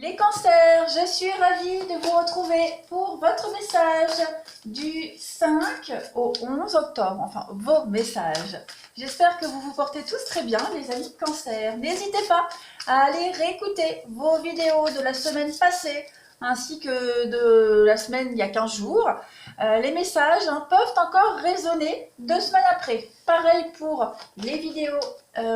Les cancers, je suis ravie de vous retrouver pour votre message du 5 au 11 octobre, enfin vos messages. J'espère que vous vous portez tous très bien, les amis cancers. N'hésitez pas à aller réécouter vos vidéos de la semaine passée, ainsi que de la semaine il y a 15 jours. Les messages peuvent encore résonner 2 semaines après. Pareil pour les vidéos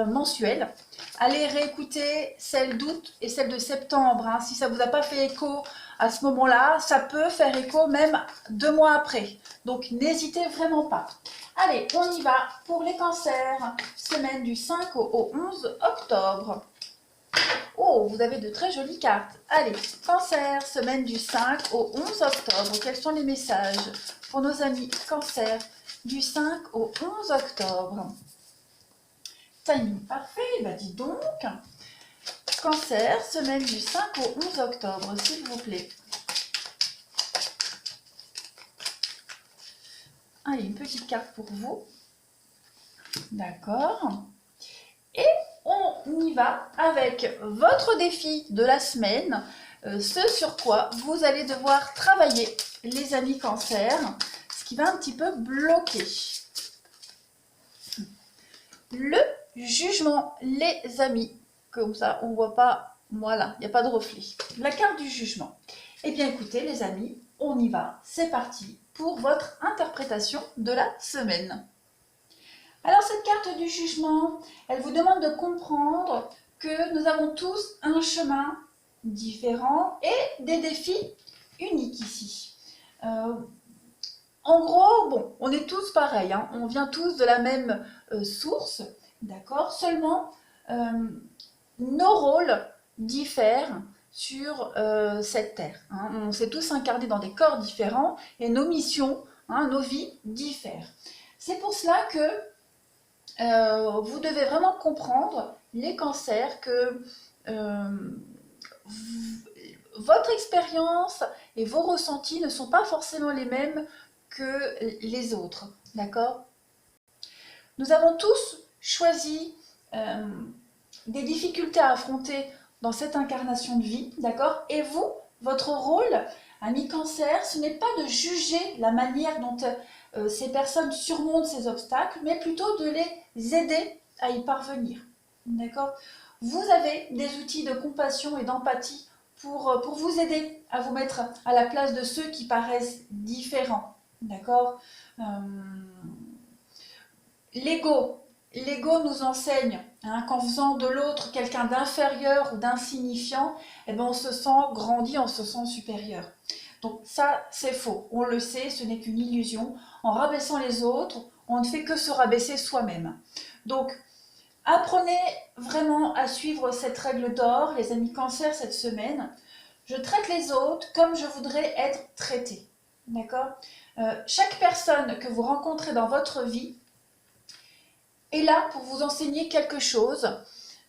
mensuelles. Allez réécouter celle d'août et celle de septembre. Si ça ne vous a pas fait écho à ce moment-là, ça peut faire écho même 2 mois après. Donc n'hésitez vraiment pas. Allez, on y va pour les cancers, semaine du 5 au 11 octobre. Oh, vous avez de très jolies cartes. Allez, cancer, semaine du 5 au 11 octobre. Quels sont les messages pour nos amis cancer du 5 au 11 octobre? Timing parfait, bah dis donc. Cancer, semaine du 5 au 11 octobre, s'il vous plaît. Allez, une petite carte pour vous. D'accord. Et on y va avec votre défi de la semaine, ce sur quoi vous allez devoir travailler, les amis cancer, ce qui va un petit peu bloquer. Le jugement, les amis, comme ça on ne voit pas, voilà, il n'y a pas de reflet. La carte du jugement. Eh bien écoutez les amis, on y va, c'est parti pour votre interprétation de la semaine. Alors cette carte du jugement, elle vous demande de comprendre que nous avons tous un chemin différent et des défis uniques ici. En gros, bon, on est tous pareils, on vient tous de la même source, d'accord? Seulement, nos rôles diffèrent sur cette terre. On s'est tous incarnés dans des corps différents et nos missions, nos vies diffèrent. C'est pour cela que vous devez vraiment comprendre, les cancers, que votre expérience et vos ressentis ne sont pas forcément les mêmes que les autres, d'accord? Nous avons tous choisi des difficultés à affronter dans cette incarnation de vie, d'accord? Et vous, votre rôle, ami cancer, ce n'est pas de juger la manière dont ces personnes surmontent ces obstacles, mais plutôt de les aider à y parvenir, d'accord? Vous avez des outils de compassion et d'empathie pour vous aider à vous mettre à la place de ceux qui paraissent différents, d'accord? L'ego nous enseigne qu'en faisant de l'autre quelqu'un d'inférieur ou d'insignifiant, eh ben on se sent grandi, on se sent supérieur. Donc ça, c'est faux. On le sait, ce n'est qu'une illusion. En rabaissant les autres, on ne fait que se rabaisser soi-même. Donc, apprenez vraiment à suivre cette règle d'or, les amis cancer, cette semaine. Je traite les autres comme je voudrais être traité. D'accord? Chaque personne que vous rencontrez dans votre vie est là pour vous enseigner quelque chose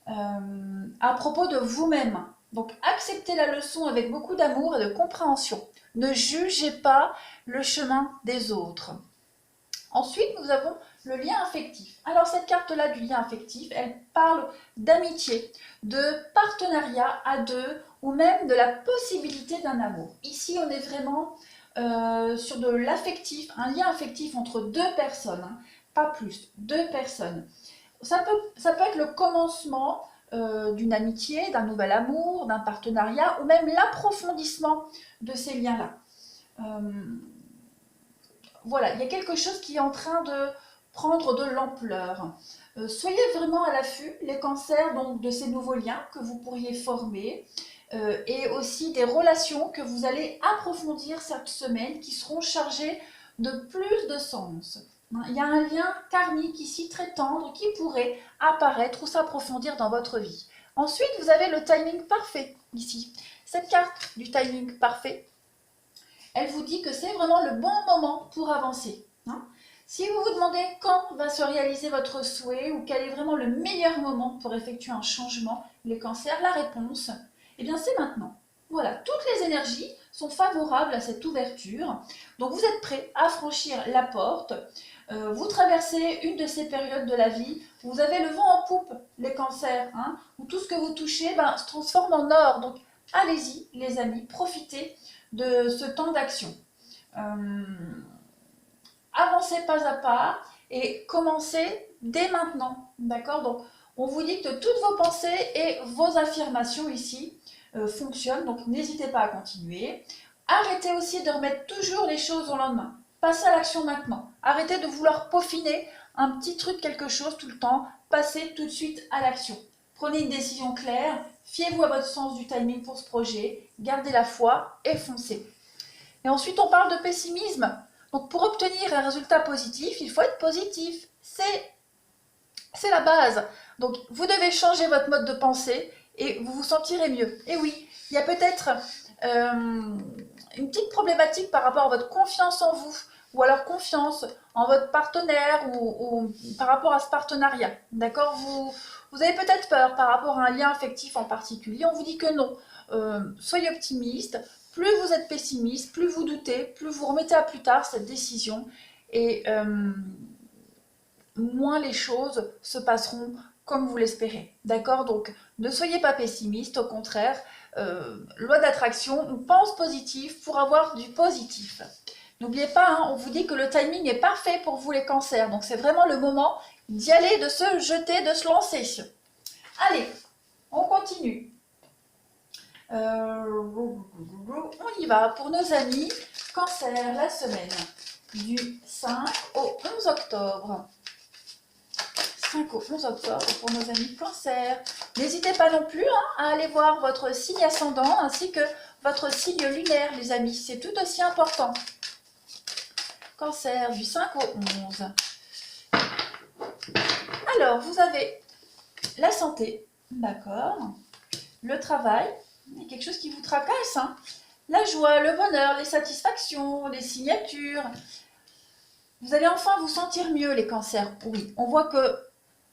à propos de vous-même. Donc, acceptez la leçon avec beaucoup d'amour et de compréhension. Ne jugez pas le chemin des autres. Ensuite, nous avons le lien affectif. Alors, cette carte-là du lien affectif, elle parle d'amitié, de partenariat à deux ou même de la possibilité d'un amour. Ici, on est vraiment sur de l'affectif, un lien affectif entre deux personnes, pas plus, deux personnes. Ça peut être le commencement d'une amitié, d'un nouvel amour, d'un partenariat ou même l'approfondissement de ces liens-là. Voilà, il y a quelque chose qui est en train de prendre de l'ampleur. Soyez vraiment à l'affût, les cancers, donc, de ces nouveaux liens que vous pourriez former et aussi des relations que vous allez approfondir cette semaine qui seront chargées de plus de sens. Il y a un lien karmique ici très tendre qui pourrait apparaître ou s'approfondir dans votre vie. Ensuite, vous avez le timing parfait ici. Cette carte du timing parfait, elle vous dit que c'est vraiment le bon moment pour avancer. Si vous vous demandez quand va se réaliser votre souhait ou quel est vraiment le meilleur moment pour effectuer un changement, les cancers, la réponse, eh bien c'est maintenant. Voilà, toutes les énergies sont favorables à cette ouverture. Donc vous êtes prêts à franchir la porte. Vous traversez une de ces périodes de la vie où vous avez le vent en poupe, les cancers, où tout ce que vous touchez se transforme en or. Donc allez-y les amis, profitez de ce temps d'action. Avancez pas à pas et commencez dès maintenant, d'accord? Donc, on vous dit que toutes vos pensées et vos affirmations ici fonctionnent, donc n'hésitez pas à continuer. Arrêtez aussi de remettre toujours les choses au lendemain. Passez à l'action maintenant. Arrêtez de vouloir peaufiner un petit truc, quelque chose tout le temps. Passez tout de suite à l'action. Prenez une décision claire, fiez-vous à votre sens du timing pour ce projet, gardez la foi et foncez. Et ensuite, on parle de pessimisme. Donc, pour obtenir un résultat positif, il faut être positif. C'est la base. Donc, vous devez changer votre mode de pensée et vous vous sentirez mieux. Et oui, il y a peut-être une petite problématique par rapport à votre confiance en vous ou alors confiance en votre partenaire ou par rapport à ce partenariat. D'accord, vous avez peut-être peur par rapport à un lien affectif en particulier. On vous dit que non. Soyez optimiste. Plus vous êtes pessimiste, plus vous doutez, plus vous remettez à plus tard cette décision et moins les choses se passeront comme vous l'espérez. D'accord? Donc, ne soyez pas pessimiste, au contraire. Loi d'attraction, on pense positif pour avoir du positif. N'oubliez pas, hein, on vous dit que le timing est parfait pour vous les cancers. Donc, c'est vraiment le moment d'y aller, de se jeter, de se lancer. Allez, on continue. On y va pour nos amis cancer la semaine du 5 au 11 octobre. 5 au 11 octobre pour nos amis cancer. N'hésitez pas non plus à aller voir votre signe ascendant ainsi que votre signe lunaire, les amis. C'est tout aussi important. Cancer du 5 au 11. Alors, vous avez la santé, d'accord, le travail, il y a quelque chose qui vous tracasse, hein. La joie, le bonheur, les satisfactions, les signatures. Vous allez enfin vous sentir mieux, les cancers. Oui, on voit que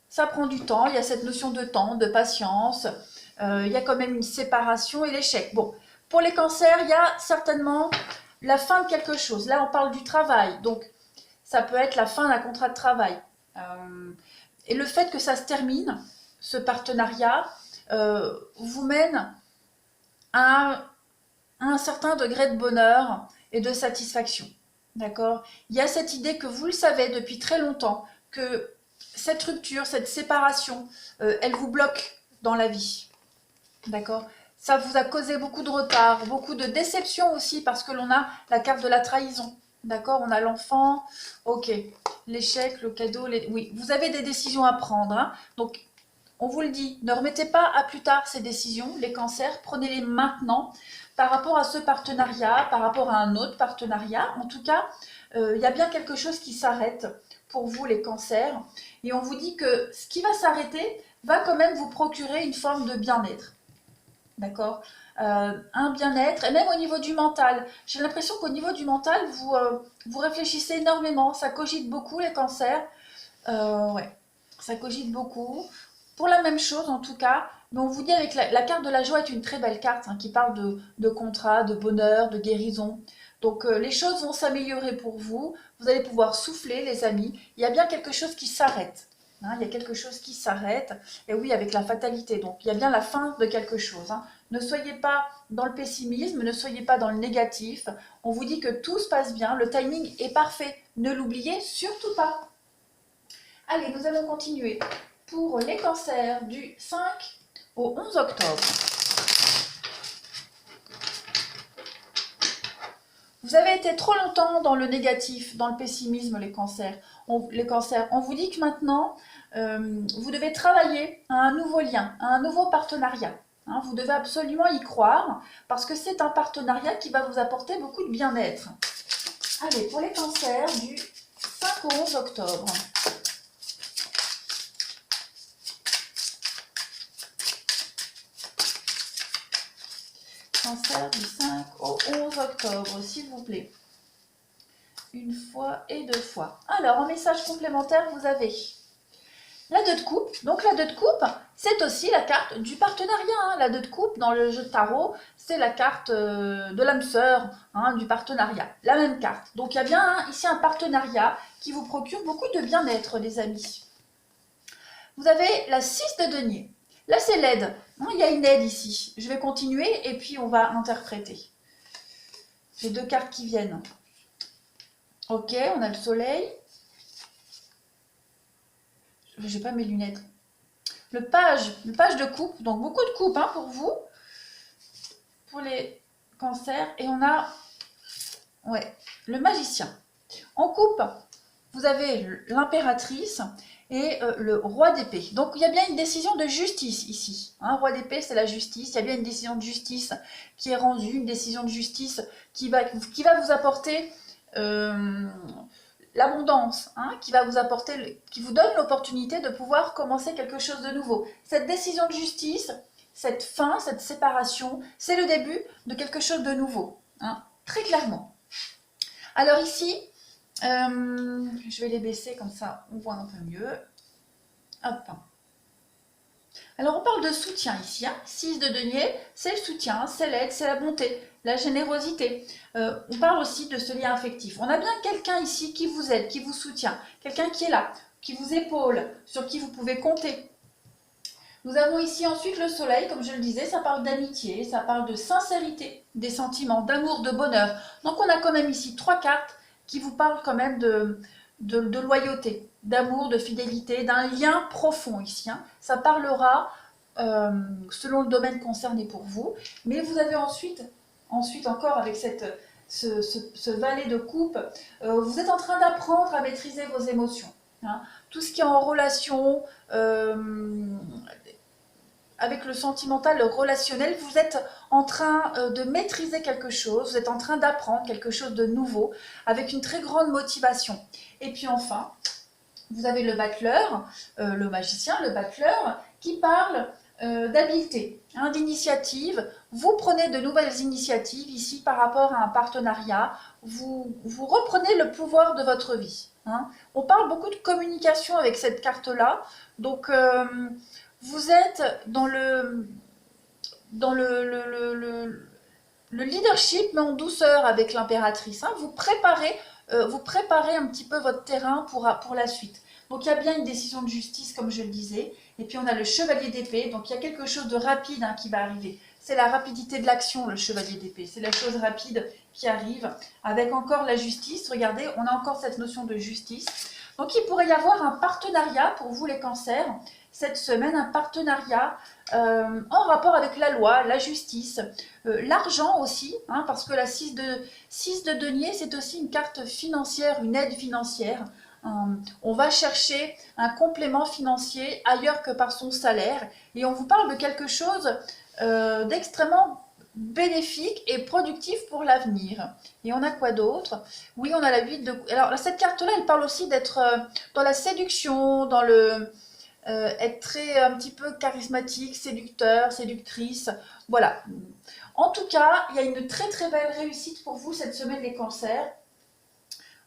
ça prend du temps, il y a cette notion de temps, de patience, il y a quand même une séparation et l'échec. Bon, pour les cancers, il y a certainement la fin de quelque chose. Là, on parle du travail, donc ça peut être la fin d'un contrat de travail. Et le fait que ça se termine, ce partenariat, vous mène à un certain degré de bonheur et de satisfaction. D'accord? Il y a cette idée que vous le savez depuis très longtemps, que cette rupture, cette séparation, elle vous bloque dans la vie. D'accord? Ça vous a causé beaucoup de retard, beaucoup de déception aussi, parce que l'on a la carte de la trahison. D'accord? On a l'enfant, ok, l'échec, le cadeau, oui, vous avez des décisions à prendre. Hein. Donc, on vous le dit, ne remettez pas à plus tard ces décisions, les cancers, prenez-les maintenant par rapport à ce partenariat, par rapport à un autre partenariat. En tout cas, il y a bien quelque chose qui s'arrête pour vous, les cancers. Et on vous dit que ce qui va s'arrêter va quand même vous procurer une forme de bien-être. D'accord, un bien-être, et même au niveau du mental. J'ai l'impression qu'au niveau du mental, vous réfléchissez énormément. Ça cogite beaucoup, les cancers. Ouais, ça cogite beaucoup. Pour la même chose, en tout cas. Mais on vous dit avec la carte de la joie est une très belle carte hein, qui parle de contrat, de bonheur, de guérison. Donc les choses vont s'améliorer pour vous. Vous allez pouvoir souffler, les amis. Il y a bien quelque chose qui s'arrête. Hein, il y a quelque chose qui s'arrête. Et oui, avec la fatalité. Donc il y a bien la fin de quelque chose. Hein. Ne soyez pas dans le pessimisme, ne soyez pas dans le négatif. On vous dit que tout se passe bien. Le timing est parfait. Ne l'oubliez surtout pas. Allez, nous allons continuer pour les cancers du 5 au 11 octobre. Vous avez été trop longtemps dans le négatif, dans le pessimisme, les cancers. On vous dit que maintenant, vous devez travailler à un nouveau lien, à un nouveau partenariat. Hein, vous devez absolument y croire parce que c'est un partenariat qui va vous apporter beaucoup de bien-être. Allez, pour les cancers du 5 au 11 octobre. Cancer du 5 au 11 octobre, s'il vous plaît. Une fois et deux fois. Alors, en message complémentaire, vous avez la 2 de coupe. Donc, la 2 de coupe, c'est aussi la carte du partenariat. Hein. La 2 de coupe, dans le jeu de tarot, c'est la carte de l'âme sœur, hein, du partenariat. La même carte. Donc, il y a bien ici un partenariat qui vous procure beaucoup de bien-être, les amis. Vous avez la 6 de denier. Là, c'est l'aide. Hein, il y a une aide ici. Je vais continuer et puis on va interpréter. J'ai 2 cartes qui viennent. Ok, on a le soleil. J'ai pas mes lunettes. Le page de coupe. Donc beaucoup de coupes hein, pour vous. Pour les cancers. Et on a le magicien. En coupe, vous avez l'impératrice et le roi d'épée. Donc il y a bien une décision de justice ici. Hein, roi d'épée, c'est la justice. Il y a bien une décision de justice qui est rendue, une décision de justice qui va vous apporter l'abondance, hein, qui vous donne l'opportunité de pouvoir commencer quelque chose de nouveau. Cette décision de justice, cette fin, cette séparation, c'est le début de quelque chose de nouveau, hein, très clairement. Alors ici, je vais les baisser comme ça, on voit un peu mieux. Hop. Alors on parle de soutien ici, hein. 6 de denier, c'est le soutien, c'est l'aide, c'est la bonté, la générosité. On parle aussi de ce lien affectif. On a bien quelqu'un ici qui vous aide, qui vous soutient, quelqu'un qui est là, qui vous épaule, sur qui vous pouvez compter. Nous avons ici ensuite le soleil, comme je le disais, ça parle d'amitié, ça parle de sincérité, des sentiments, d'amour, de bonheur. Donc on a quand même ici 3 cartes qui vous parlent quand même de loyauté, d'amour, de fidélité, d'un lien profond ici. Hein. Ça parlera selon le domaine concerné pour vous. Mais vous avez ensuite encore avec ce valet de coupe, vous êtes en train d'apprendre à maîtriser vos émotions. Hein. Tout ce qui est en relation avec le sentimental, le relationnel, vous êtes en train de maîtriser quelque chose, vous êtes en train d'apprendre quelque chose de nouveau, avec une très grande motivation. Et puis enfin, vous avez le battleur, le magicien, le battleur, qui parle d'habileté, hein, d'initiative. Vous prenez de nouvelles initiatives ici par rapport à un partenariat, vous reprenez le pouvoir de votre vie. Hein. On parle beaucoup de communication avec cette carte-là, donc vous êtes dans le leadership, mais en douceur avec l'impératrice. Hein. Vous préparez un petit peu votre terrain pour la suite. Donc il y a bien une décision de justice, comme je le disais. Et puis on a le chevalier d'épée. Donc il y a quelque chose de rapide hein, qui va arriver. C'est la rapidité de l'action, le chevalier d'épée. C'est la chose rapide qui arrive. Avec encore la justice. Regardez, on a encore cette notion de justice. Donc il pourrait y avoir un partenariat pour vous les cancers. Cette semaine, un partenariat en rapport avec la loi, la justice, l'argent aussi, hein, parce que la 6 de denier, c'est aussi une carte financière, une aide financière. On va chercher un complément financier ailleurs que par son salaire, et on vous parle de quelque chose d'extrêmement bénéfique et productif pour l'avenir. Et on a quoi d'autre? Oui, on a la 8 de... Alors, cette carte-là, elle parle aussi d'être dans la séduction, dans le... être très un petit peu charismatique, séducteur, séductrice, voilà. En tout cas, il y a une très très belle réussite pour vous cette semaine les cancers.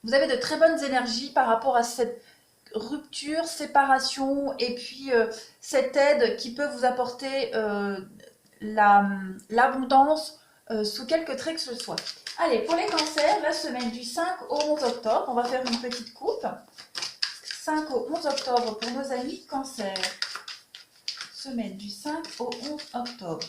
Vous avez de très bonnes énergies par rapport à cette rupture, séparation et puis cette aide qui peut vous apporter l'abondance sous quelque trait que ce soit. Allez, pour les cancers, la semaine du 5 au 11 octobre, on va faire une petite coupe. 5 au 11 octobre pour nos amis cancer. Semaine du 5 au 11 octobre.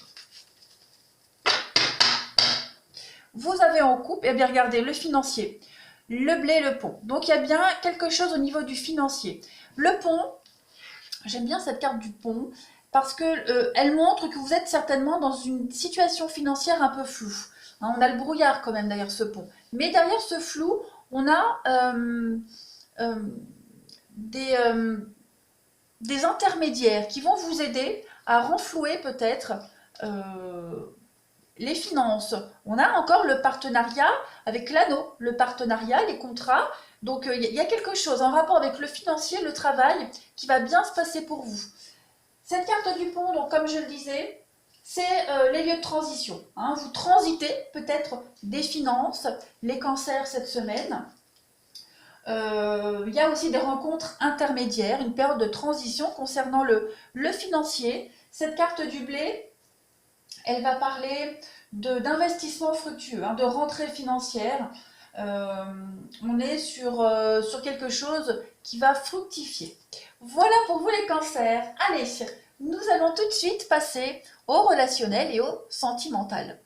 Vous avez en coupe, et bien regardez, le financier, le blé, le pont. Donc il y a bien quelque chose au niveau du financier. Le pont, j'aime bien cette carte du pont, parce que elle montre que vous êtes certainement dans une situation financière un peu floue. Hein, on a le brouillard quand même derrière ce pont. Mais derrière ce flou, on a... des intermédiaires qui vont vous aider à renflouer peut-être les finances. On a encore le partenariat avec l'anneau, le partenariat, les contrats. Donc il y a quelque chose en rapport avec le financier, le travail qui va bien se passer pour vous. Cette carte du pont, donc comme je le disais, c'est les lieux de transition. Hein. Vous transitez peut-être des finances, les cancers cette semaine. Il y a aussi des rencontres intermédiaires, une période de transition concernant le financier. Cette carte du blé, elle va parler d'investissement fructueux, hein, de rentrée financière. On est sur quelque chose qui va fructifier. Voilà pour vous les cancers. Allez, nous allons tout de suite passer au relationnel et au sentimental.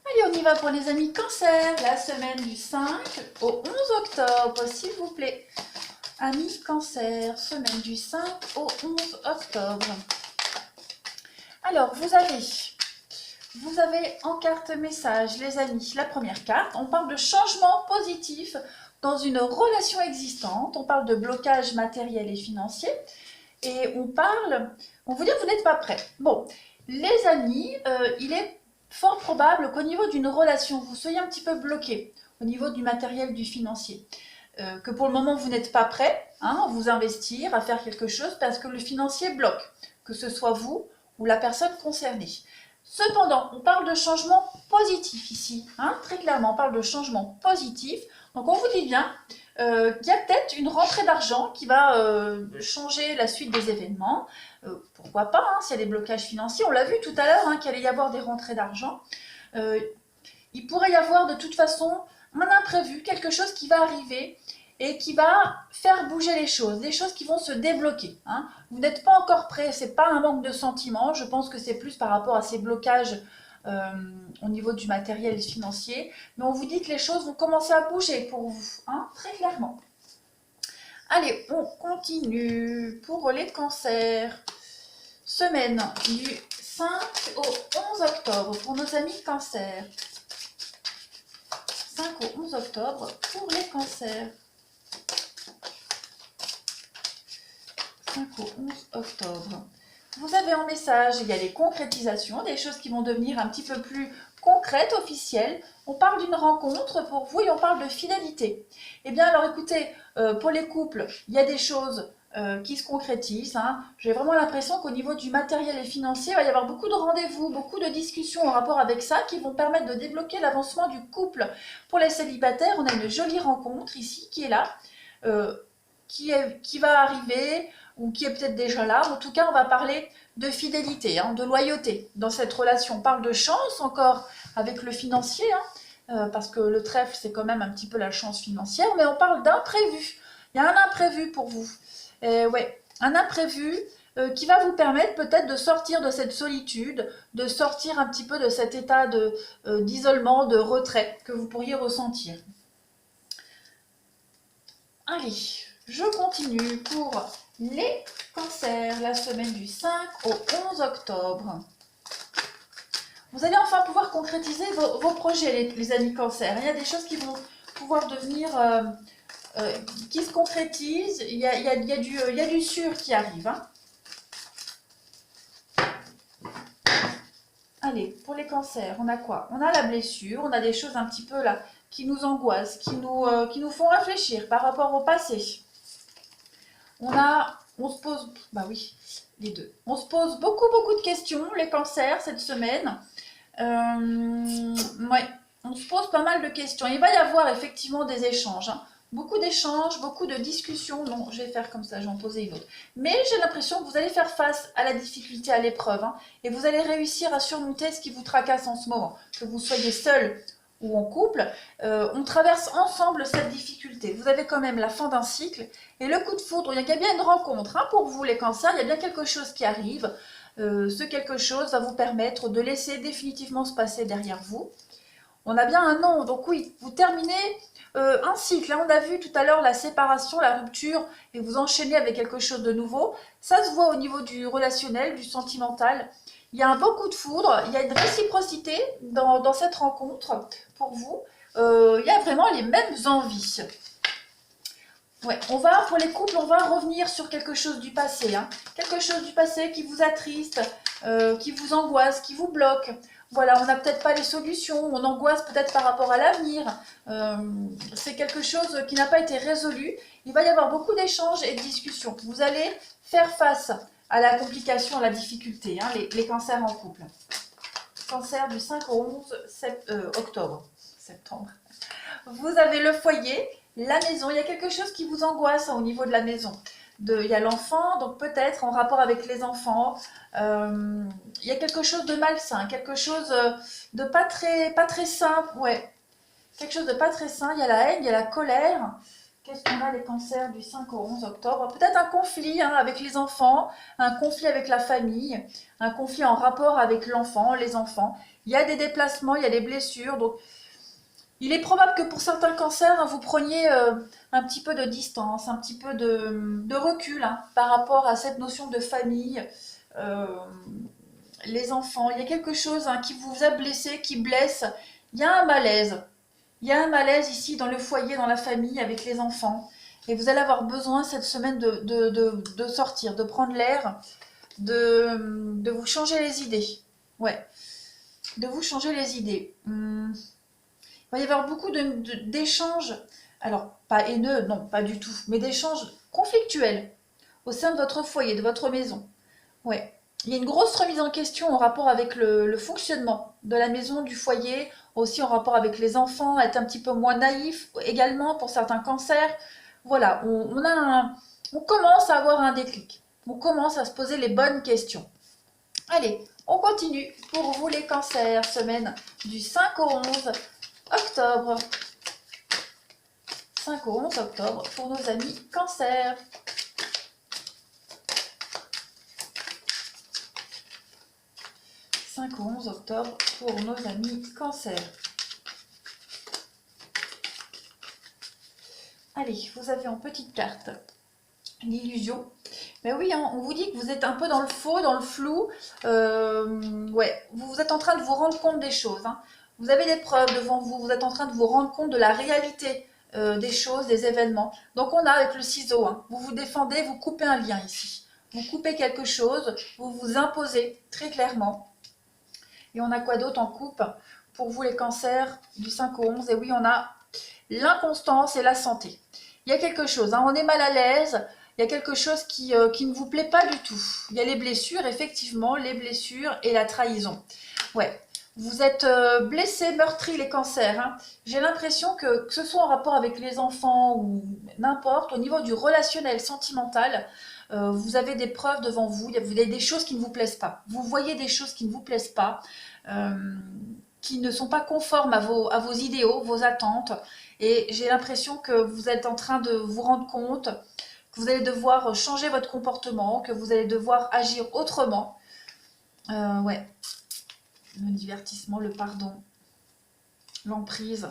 Allez, on y va pour les amis Cancer, la semaine du 5 au 11 octobre, s'il vous plaît. Amis Cancer, semaine du 5 au 11 octobre. Alors, vous avez en carte message, les amis, la première carte. On parle de changement positif dans une relation existante. On parle de blocage matériel et financier. Et on vous dit que vous n'êtes pas prêts. Bon, les amis, il est fort probable qu'au niveau d'une relation, vous soyez un petit peu bloqué au niveau du matériel, du financier. Que pour le moment, vous n'êtes pas prêts à vous investir, à faire quelque chose parce que le financier bloque, que ce soit vous ou la personne concernée. Cependant, on parle de changement positif ici, très clairement, on parle de changement positif. Donc on vous dit bien qu'il y a peut-être une rentrée d'argent qui va changer la suite des événements. Pourquoi pas, s'il y a des blocages financiers, on l'a vu tout à l'heure qu'il allait y avoir des rentrées d'argent. Il pourrait y avoir de toute façon un imprévu, quelque chose qui va arriver et qui va faire bouger les choses qui vont se débloquer. Vous n'êtes pas encore prêt, ce n'est pas un manque de sentiments, je pense que c'est plus par rapport à ces blocages au niveau du matériel financier, mais on vous dit que les choses vont commencer à bouger pour vous, très clairement. Allez, on continue pour les cancers. Semaine du 5 au 11 octobre pour nos amis cancers. 5 au 11 octobre pour les cancers. 5 au 11 octobre. Vous avez en message, il y a les concrétisations, des choses qui vont devenir un petit peu plus concrètes, officielles. On parle d'une rencontre pour vous et on parle de fidélité. Eh bien alors écoutez, pour les couples, il y a des choses qui se concrétisent. J'ai vraiment l'impression qu'au niveau du matériel et financier, il va y avoir beaucoup de rendez-vous, beaucoup de discussions en rapport avec ça qui vont permettre de débloquer l'avancement du couple. Pour les célibataires, on a une jolie rencontre ici qui est là, qui va arriver ou qui est peut-être déjà là. En tout cas, on va parler de fidélité, de loyauté dans cette relation. On parle de chance encore avec le financier, parce que le trèfle, c'est quand même un petit peu la chance financière, mais on parle d'imprévu. Il y a un imprévu pour vous. Un imprévu qui va vous permettre peut-être de sortir de cette solitude, de sortir un petit peu de cet état d'isolement, de retrait que vous pourriez ressentir. Allez, je continue pour les cancers, la semaine du 5 au 11 octobre. Vous allez enfin pouvoir concrétiser vos projets, les amis cancers. Il y a des choses qui vont pouvoir devenir, qui se concrétisent. Il y a du sûr qui arrive. Allez, pour les cancers, on a quoi? On a la blessure, on a des choses un petit peu là qui nous angoissent, qui nous font réfléchir par rapport au passé. On se pose, bah oui, les deux. On se pose beaucoup de questions, les cancers, cette semaine. Ouais, on se pose pas mal de questions. Il va y avoir effectivement des échanges. Beaucoup d'échanges, beaucoup de discussions. Non, je vais faire comme ça, je vais en poser une autre. Mais j'ai l'impression que vous allez faire face à la difficulté, à l'épreuve. Et vous allez réussir à surmonter ce qui vous tracasse en ce moment. Que vous soyez seul ou en couple, on traverse ensemble cette difficulté. Vous avez quand même la fin d'un cycle et le coup de foudre, il y a bien une rencontre pour vous les cancers, il y a bien quelque chose qui arrive. Ce quelque chose va vous permettre de laisser définitivement se passer derrière vous. On a bien un non, donc oui, vous terminez un cycle. On a vu tout à l'heure la séparation, la rupture, et vous enchaînez avec quelque chose de nouveau. Ça se voit au niveau du relationnel, du sentimental. Il y a un beau coup de foudre, il y a une réciprocité dans cette rencontre pour vous. Il y a vraiment les mêmes envies. Ouais, pour les couples, on va revenir sur quelque chose du passé. Quelque chose du passé qui vous attriste, qui vous angoisse, qui vous bloque. Voilà, on n'a peut-être pas les solutions, on angoisse peut-être par rapport à l'avenir. C'est quelque chose qui n'a pas été résolu. Il va y avoir beaucoup d'échanges et de discussions. Vous allez faire face à la complication, à la difficulté, les cancers en couple. Cancer du 5 au 11 octobre. Septembre. Vous avez le foyer, la maison. Il y a quelque chose qui vous angoisse au niveau de la maison. Il y a l'enfant, donc peut-être en rapport avec les enfants. Il y a quelque chose de malsain, quelque chose de pas très simple. Ouais. Quelque chose de pas très sain. Il y a la haine, il y a la colère. Qu'est-ce qu'on a les cancers du 5 au 11 octobre? Peut-être un conflit hein, avec les enfants, un conflit avec la famille, un conflit en rapport avec l'enfant, les enfants. Il y a des déplacements, il y a des blessures. Donc, il est probable que pour certains cancers, hein, vous preniez un petit peu de distance, un petit peu de recul hein, par rapport à cette notion de famille. Euh, les enfants, il y a quelque chose hein, qui vous a blessé, qui blesse. Il y a un malaise. Il y a un malaise ici dans le foyer, dans la famille, avec les enfants. Et vous allez avoir besoin cette semaine de sortir, de prendre l'air, de vous changer les idées. Ouais, de vous changer les idées. Il va y avoir beaucoup d'échanges, alors pas haineux, non, pas du tout, mais d'échanges conflictuels au sein de votre foyer, de votre maison. Ouais. Il y a une grosse remise en question en rapport avec le fonctionnement de la maison, du foyer, aussi en rapport avec les enfants, être un petit peu moins naïf également pour certains cancers. Voilà, on commence à avoir un déclic. On commence à se poser les bonnes questions. Allez, on continue pour vous les cancers, semaine du 5 au 11 octobre. 5 au 11 octobre pour nos amis cancers. 5 au 11 octobre pour nos amis cancer. Allez, vous avez en petite carte l'illusion. Mais oui, hein, on vous dit que vous êtes un peu dans le faux, dans le flou. Ouais, vous êtes en train de vous rendre compte des choses. Hein. Vous avez des preuves devant vous. Vous êtes en train de vous rendre compte de la réalité des choses, des événements. Donc on a avec le ciseau, hein, vous vous défendez, vous coupez un lien ici. Vous coupez quelque chose, vous vous imposez très clairement. Et on a quoi d'autre en coupe pour vous les cancers du 5 au 11? Et oui, on a l'inconstance et la santé. Il y a quelque chose, hein, on est mal à l'aise, il y a quelque chose qui ne vous plaît pas du tout. Il y a les blessures, effectivement, les blessures et la trahison. Ouais, vous êtes blessés, meurtris les cancers. Hein. J'ai l'impression que ce soit en rapport avec les enfants ou n'importe, au niveau du relationnel, sentimental, vous avez des preuves devant vous, vous avez des choses qui ne vous plaisent pas. Vous voyez des choses qui ne vous plaisent pas, qui ne sont pas conformes à vos idéaux, vos attentes. Et j'ai l'impression que vous êtes en train de vous rendre compte que vous allez devoir changer votre comportement, que vous allez devoir agir autrement. Ouais, le divertissement, le pardon, l'emprise.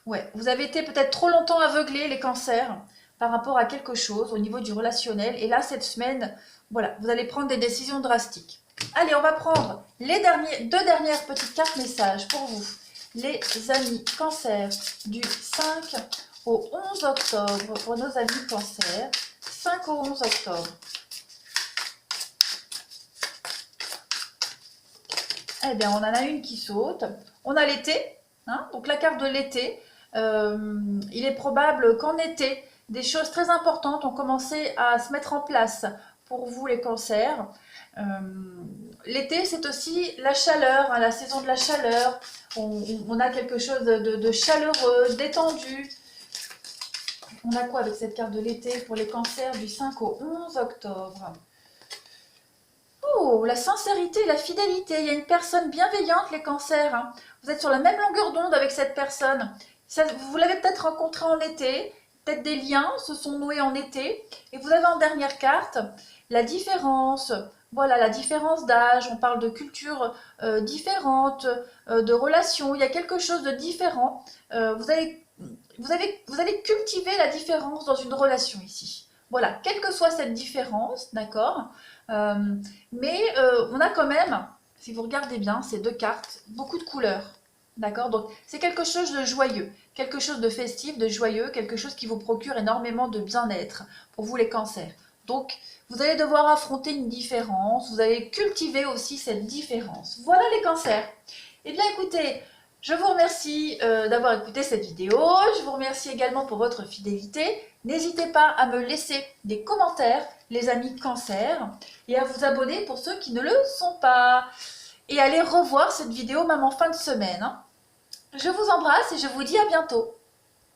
Ouais, vous avez été peut-être trop longtemps aveuglés, les cancers, par rapport à quelque chose au niveau du relationnel. Et là, cette semaine, voilà, vous allez prendre des décisions drastiques. Allez, on va prendre les deux dernières petites cartes messages pour vous. Les amis cancer du 5 au 11 octobre pour nos amis cancer. 5 au 11 octobre. Eh bien, on en a une qui saute. On a l'été, hein, donc la carte de l'été. Il est probable qu'en été, des choses très importantes ont commencé à se mettre en place pour vous les cancers. L'été, c'est aussi la chaleur, hein, la saison de la chaleur. On a quelque chose de chaleureux, détendu. On a quoi avec cette carte de l'été pour les cancers du 5 au 11 octobre? Oh, la sincérité, la fidélité. Il y a une personne bienveillante, les cancers. Hein. Vous êtes sur la même longueur d'onde avec cette personne. Vous l'avez peut-être rencontrée en été. Peut-être des liens se sont noués en été. Et vous avez en dernière carte la différence. Voilà, la différence d'âge. On parle de cultures différentes, de relations. Il y a quelque chose de différent. Vous allez cultiver la différence dans une relation ici. Voilà, quelle que soit cette différence, d'accord, mais on a quand même, si vous regardez bien, ces deux cartes, beaucoup de couleurs, d'accord. Donc c'est quelque chose de joyeux, quelque chose de festif, de joyeux, quelque chose qui vous procure énormément de bien-être pour vous les cancers. Donc vous allez devoir affronter une différence, vous allez cultiver aussi cette différence. Voilà les cancers. Eh bien écoutez, je vous remercie d'avoir écouté cette vidéo, je vous remercie également pour votre fidélité. N'hésitez pas à me laisser des commentaires, les amis cancer, et à vous abonner pour ceux qui ne le sont pas. Et allez revoir cette vidéo même en fin de semaine. Je vous embrasse et je vous dis à bientôt.